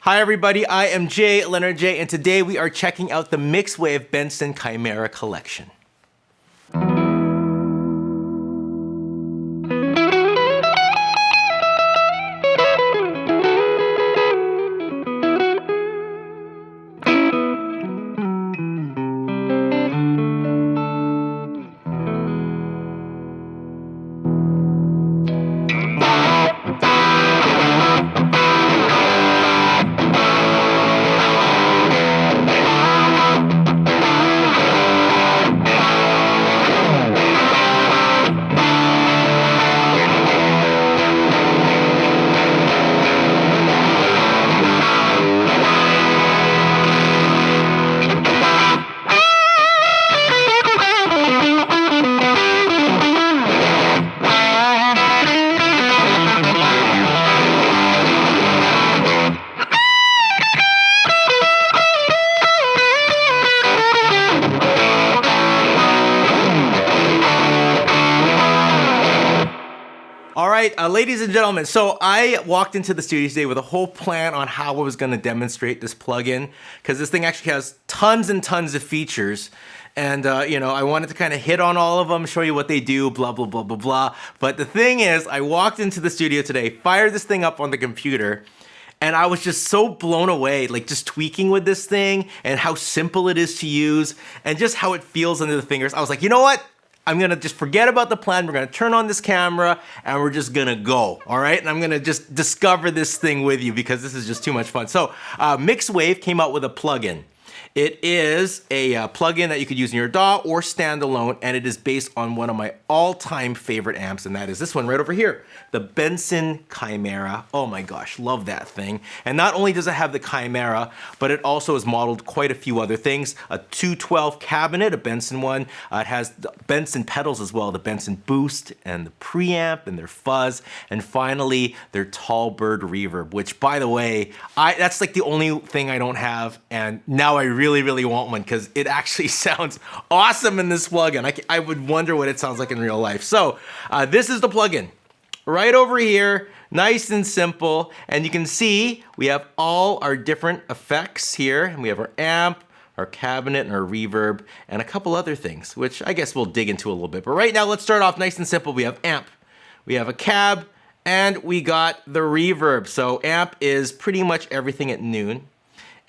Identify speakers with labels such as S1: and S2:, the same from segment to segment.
S1: Hi everybody, I am JayLeonardJ, and today we are checking out the Mixwave Benson Chimera collection. All right, ladies and gentlemen, so I walked into the studio today with a whole plan on how I was going to demonstrate this plugin, because this thing actually has tons and tons of features. And, I wanted to kind of hit on all of them, show you what they do, blah, blah, blah, blah, blah. But the thing is, I walked into the studio today, fired this thing up on the computer, and I was just so blown away, like just tweaking with this thing and how simple it is to use and just how it feels under the fingers. I was like, you know what? I'm gonna just forget about the plan. We're gonna turn on this camera and we're just gonna go, all right? And I'm gonna just discover this thing with you because this is just too much fun. So Mixwave came out with a plugin. It is a plugin that you could use in your DAW or standalone, and it is based on one of my all-time favorite amps, and that is this one right over here, the Benson Chimera. Oh my gosh, love that thing. And not only does it have the Chimera, but it also has modeled quite a few other things. A 212 cabinet, a Benson one. It has the Benson pedals as well, the Benson Boost and the Preamp and their Fuzz, and finally their Tall Bird Reverb, which, by the way, that's like the only thing I don't have, and now I really want one because it actually sounds awesome in this plugin. I would wonder what it sounds like in real life. So this is the plugin right over here, nice and simple. And you can see we have all our different effects here, and we have our amp, our cabinet, and our reverb, and a couple other things, which I guess we'll dig into a little bit. But right now, let's start off nice and simple. We have amp, we have a cab, and we got the reverb. So amp is pretty much everything at noon.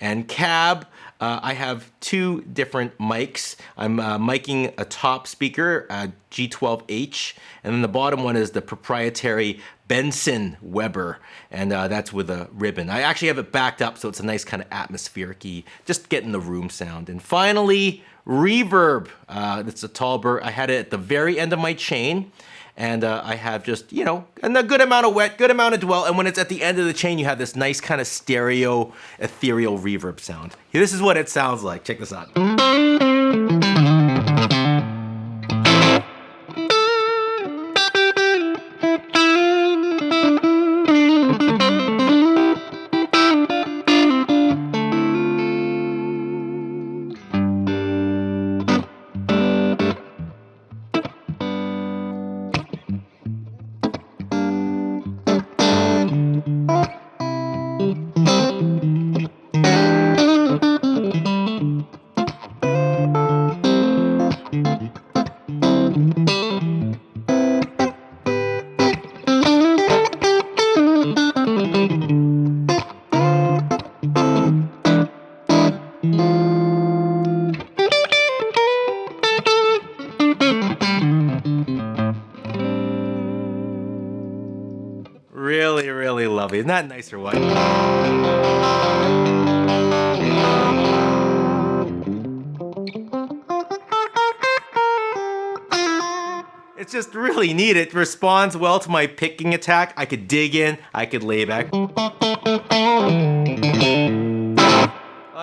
S1: And cab, I have two different mics. I'm miking a top speaker, G12H, and then the bottom one is the proprietary Benson Weber, and that's with a ribbon. I actually have it backed up, so it's a nice kind of atmospheric-y, just getting the room sound. And finally, reverb. That's a Tall Bird. I had it at the very end of my chain. And I have just, a good amount of wet, good amount of dwell. And when it's at the end of the chain, you have this nice kind of stereo, ethereal reverb sound. This is what it sounds like. Check this out. Really lovely. Isn't that nice or what? It's just really neat. It responds well to my picking attack. I could dig in, I could lay back.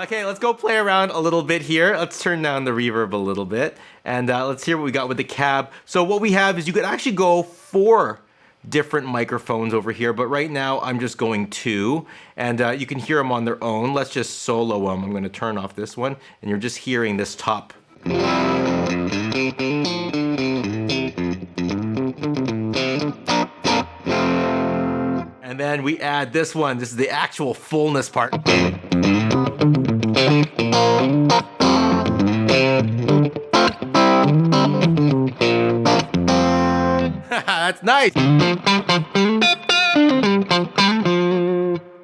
S1: Okay, let's go play around a little bit here. Let's turn down the reverb a little bit, and let's hear what we got with the cab. So what we have is you could actually go 4 different microphones over here, but right now I'm just going 2, and you can hear them on their own. Let's just solo them. I'm going to turn off this one, and you're just hearing this top. And then then we add this one. This is the actual fullness part. That's nice.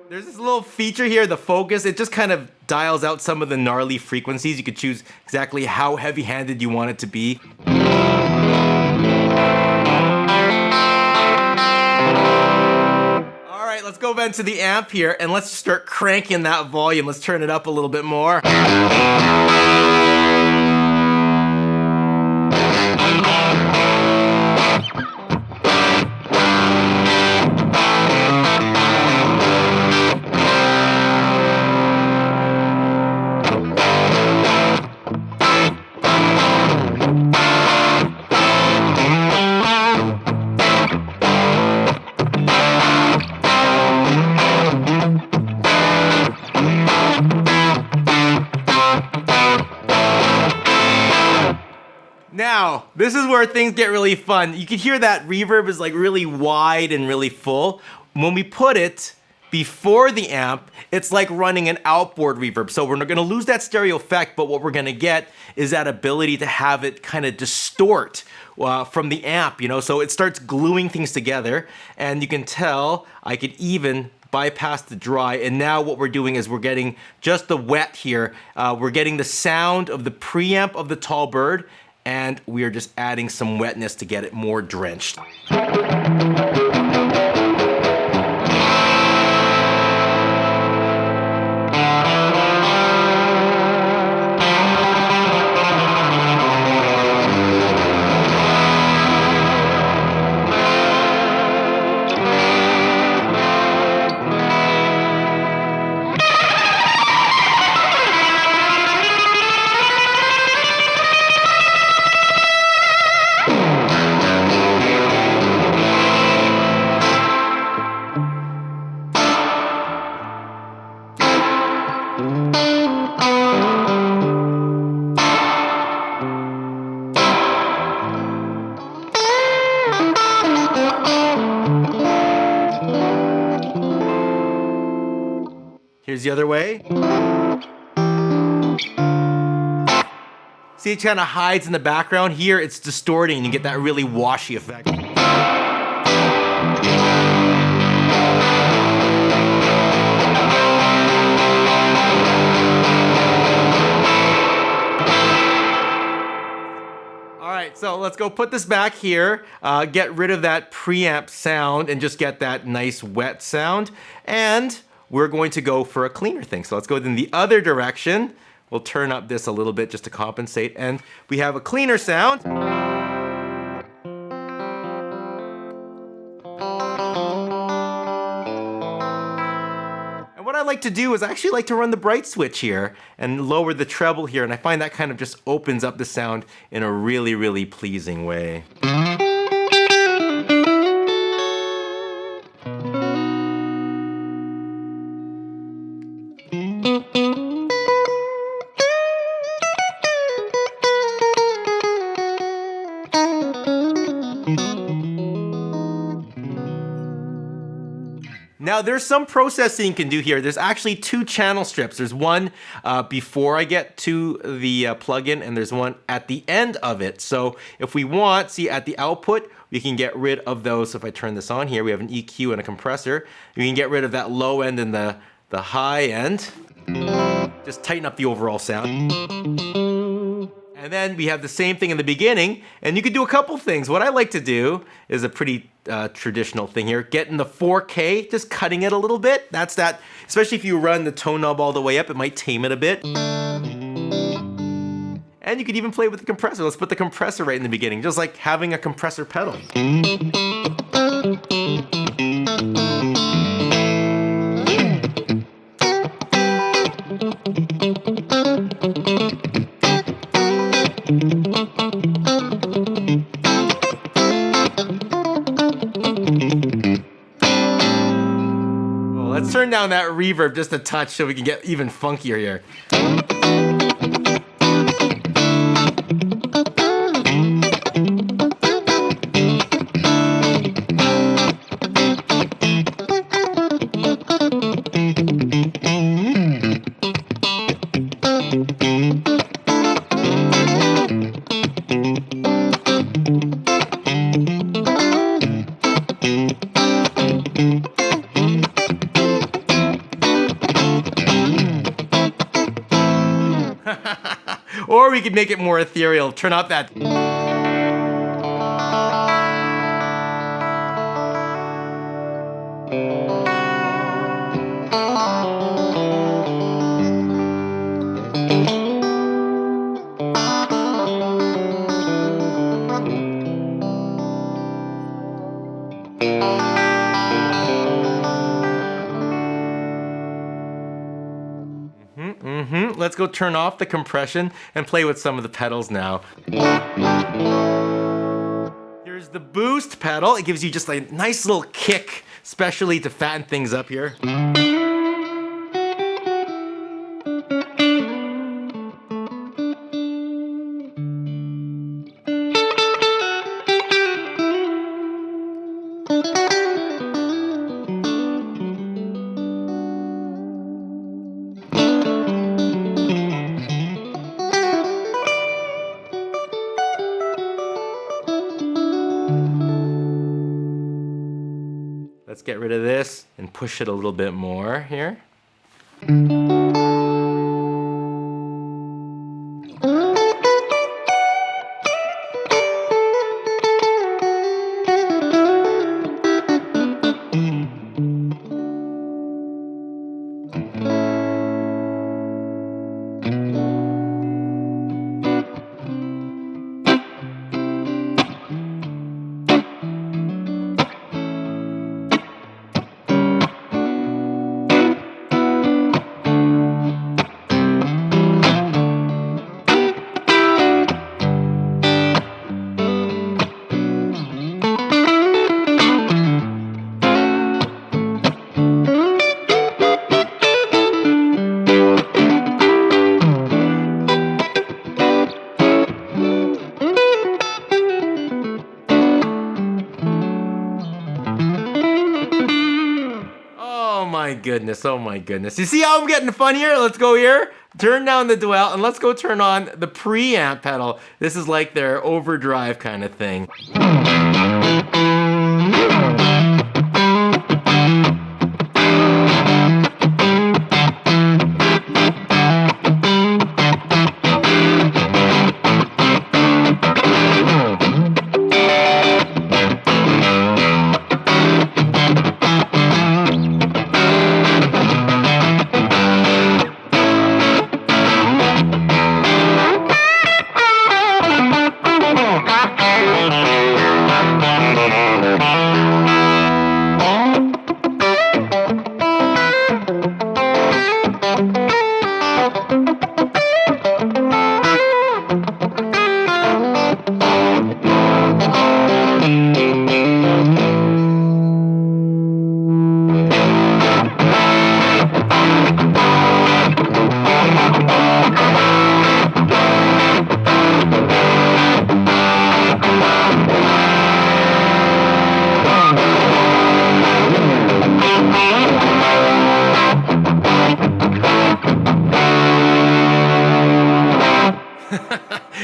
S1: There's this little feature here, the focus. It just kind of dials out some of the gnarly frequencies. You could choose exactly how heavy-handed you want it to be. All right, let's go then to the amp here, and let's start cranking that volume. Let's turn it up a little bit more. Now, this is where things get really fun. You can hear that reverb is like really wide and really full. When we put it before the amp, it's like running an outboard reverb. So we're not gonna lose that stereo effect, but what we're gonna get is that ability to have it kind of distort from the amp, you know? So it starts gluing things together, and you can tell I could even bypass the dry, and now what we're doing is we're getting just the wet here. We're getting the sound of the preamp of the tall bird, and we are just adding some wetness to get it more drenched. Here's the other way. See, it kind of hides in the background. Here, it's distorting, and you get that really washy effect. All right, so let's go put this back here, get rid of that preamp sound, and just get that nice wet sound. And we're going to go for a cleaner thing. So let's go in the other direction. We'll turn up this a little bit just to compensate, and we have a cleaner sound. And what I like to do is I actually like to run the bright switch here and lower the treble here, and I find that kind of just opens up the sound in a really, really pleasing way. Now there's some processing you can do here. There's actually two channel strips. There's one before I get to the plugin, and there's one at the end of it. So if we want, see at the output, we can get rid of those. So if I turn this on here, we have an EQ and a compressor. We can get rid of that low end and the high end. Just tighten up the overall sound. And then we have the same thing in the beginning, and you can do a couple things. What I like to do is a pretty traditional thing here. Getting the 4K, just cutting it a little bit. That's that, especially if you run the tone knob all the way up, it might tame it a bit. And you could even play with the compressor. Let's put the compressor right in the beginning, just like having a compressor pedal. Let's turn down that reverb just a touch so we can get even funkier here. Or we could make it more ethereal. Turn up that. Let's go turn off the compression and play with some of the pedals now. Here's the boost pedal. It gives you just a nice little kick, especially to fatten things up here. Let's get rid of this and push it a little bit more here. Oh my goodness. You see how I'm getting funnier? Let's go here, turn down the dwell, and let's go turn on the preamp pedal. This is like their overdrive kind of thing.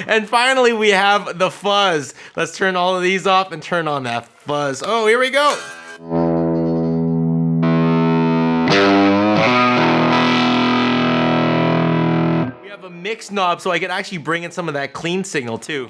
S1: And finally, we have the fuzz. Let's turn all of these off and turn on that fuzz. Oh, here we go. We have a mix knob, so I can actually bring in some of that clean signal too.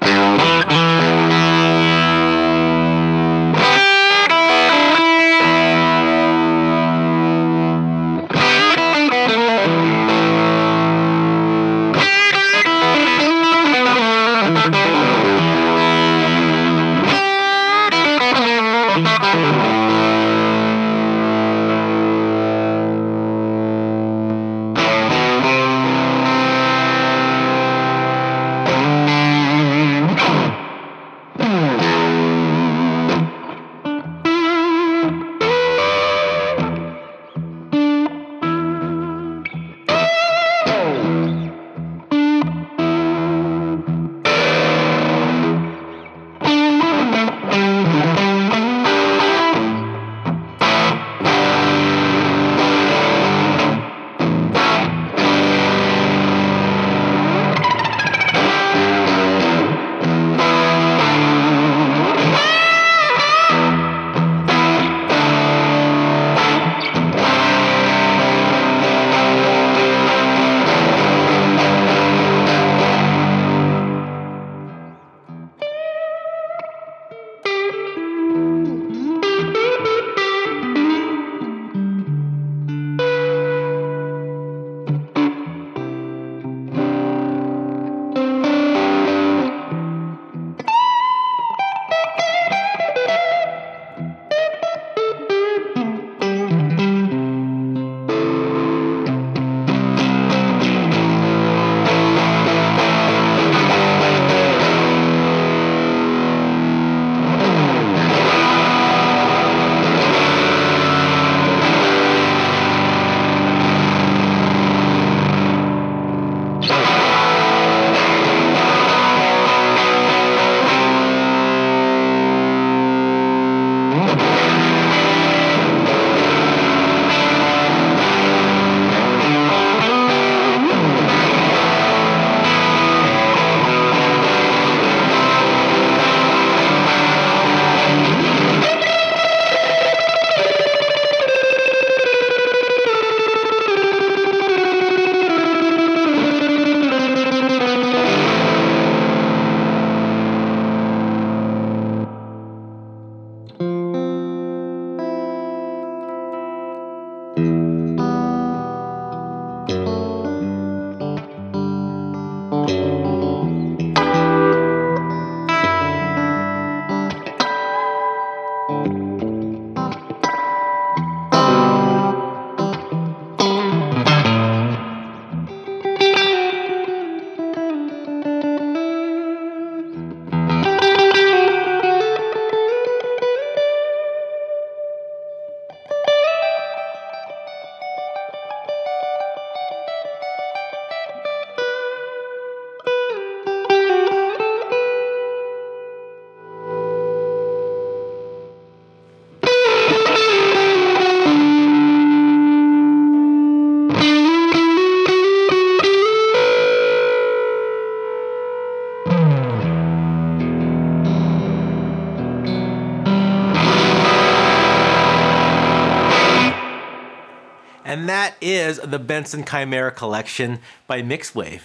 S1: is the Benson Chimera collection by Mixwave.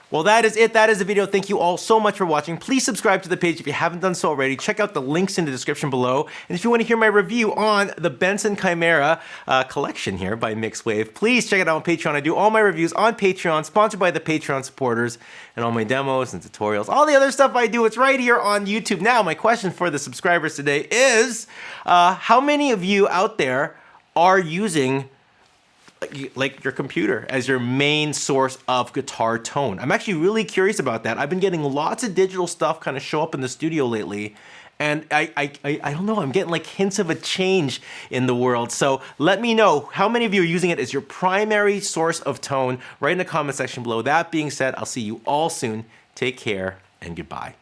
S1: Well, that is it. That is the video. Thank you all so much for watching. Please subscribe to the page if you haven't done so already. Check out the links in the description below. And if you want to hear my review on the Benson Chimera collection here by Mixwave, please check it out on Patreon. I do all my reviews on Patreon, sponsored by the Patreon supporters, and all my demos and tutorials. All the other stuff I do, it's right here on YouTube. Now, my question for the subscribers today is, how many of you out there are using like your computer as your main source of guitar tone? I'm actually really curious about that. I've been getting lots of digital stuff kind of show up in the studio lately, and I don't know, I'm getting like hints of a change in the world. So let me know how many of you are using it as your primary source of tone right in the comment section below. That being said, I'll see you all soon. Take care and goodbye.